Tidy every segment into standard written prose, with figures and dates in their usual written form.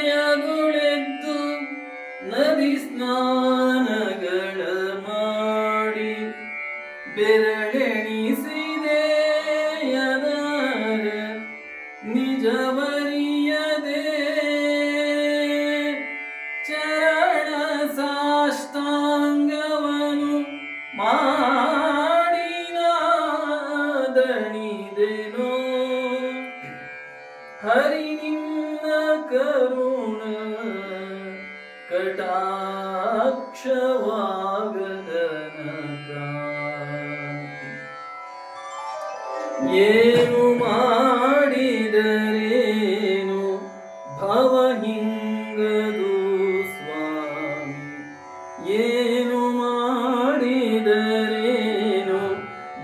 ಅರುಣೋದಯಗುಳೆದ್ದು ನದಿ ಸ್ನಾನಗಳ ಮಾಡಿ ಬೆರಳೆಣಿಸಿದೆ ಯದರ ನಿಜವರಿಯದೆ ಚರಣ ಸಾಷ್ಟಾಂಗವನು ಮಾಡಿನಾದಣಿದೆನೋ ಹರಿ ನಿನ್ನ ಕರುಣ ಕಟಾಕ್ಷವಾಗದನಕ ಏನು ಮಾಡಿದರೇನು ಭವ ಹಿಂಗದು ಸ್ವಾಮಿ ಏನು ಮಾಡಿದರೇನು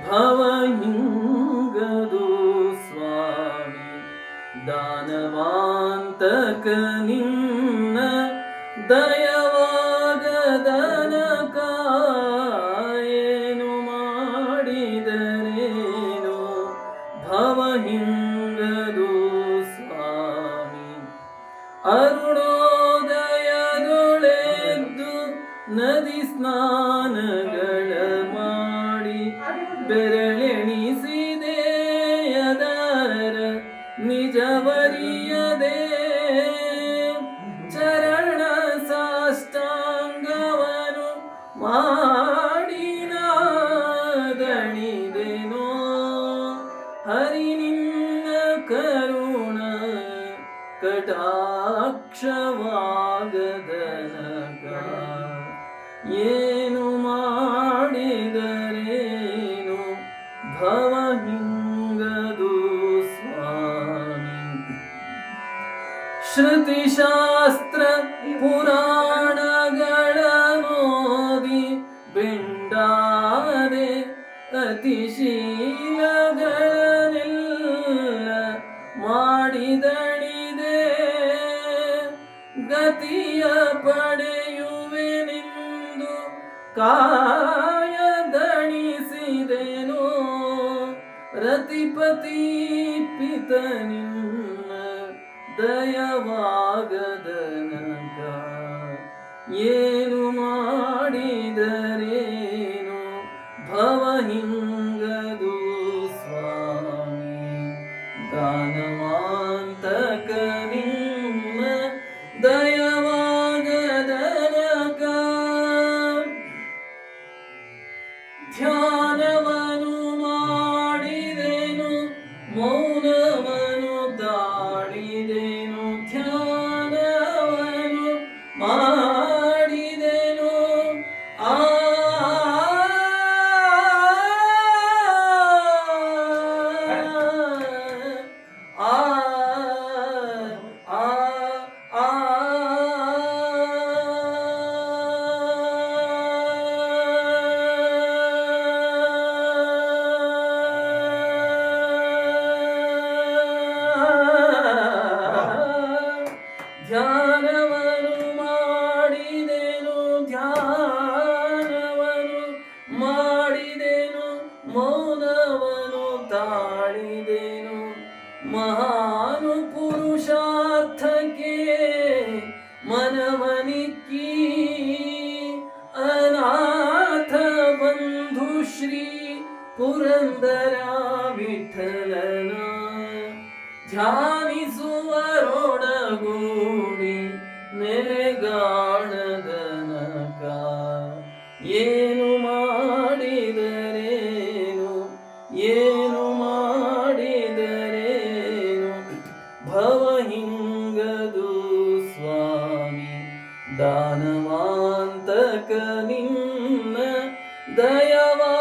ಭವ ಹಿಂಗದು ಸ್ವಾಮಿ ದಾನವಾಂತಕ ನಿನ್ನ ದಯವಾಗದನಕ ಏನು ಮಾಡಿದರೇನು ಭವ ಹಿಂಗದು ಸ್ವಾಮಿ ಅರುಣೋದಯದೊಳೆದ್ದು ನದಿ ಸ್ನಾನಗಳ ಮಾಡಿ ಬೆರಳೆಣಿಸಿದೆ ಯದರ ನಿಜವರಿಯದೆ ಚರಣ ಸಾಷ್ಟಾಂಗವನು ಮಾಡಿನಾದಣಿದೆನೋ ಹರಿ ನಿನ್ನ ಕರುಣ ಕಟಾಕ್ಷವಾಗದನಕ ಏನು ಮಾಡಿದರೇನು ಭವ ಹಿಂಗದು ಸ್ವಾಮಿ ಶ್ರುತಿಶಾಸ್ತ್ರ ಪುರಾಣಗಳ ನೋದಿ ಬೆಂಡಾದೆ ಅತಿಶೀಲಗಳನ್ನೆಲ್ಲ ಮಾಡಿದಣಿದೆ ಗತಿಯ ಪಡೆಯುವೆನೆಂದು ಕಾಯದಣಿಸಿದೆನೋ ರತಿಪತಿ ಪಿತ ನಿನ್ನ ದಯವಾಗದನಕ ಏನು ಮಾಡಿದರೇನು ಭವ ಹಿಂಗದು ಸ್ವಾಮಿ ದಾನವಾಂತಕ ನಿನ್ನ ದಯವಾಗದನಕ ಧ್ಯಾನವನು ಮಾಡಿದೆನು ಮೌನವನು ತಾಳಿದೆನು ಧ್ಯಾನವನು ಮಾಡಿದೆನು ಆ ಧ್ಯಾನವನು ಮಾಡಿದೆನು ಧ್ಯಾನವನು ಮಾಡಿದೆನು ಮೌನವನು ತಾಳಿದೆನು ಮಹಾನು ಪುರುಷಾರ್ಥಕ್ಕೆ ಮನವನಿಕ್ಕಿ ಅನಾಥ ಬಂಧು ಶ್ರೀ ಪುರಂದರ ವಿಠಲನ ಧ್ಯಾನಿಸುವರೊಡಗೂಡಿ ನೆಲೆಗಾಣದನಕ ಏನು ಮಾಡಿದರೇನು ಏನು ಮಾಡಿದರೇನು ಭವ ಹಿಂಗದು ಸ್ವಾಮಿ ದಾನವಾಂತಕ ನಿನ್ನ ದಯವಾ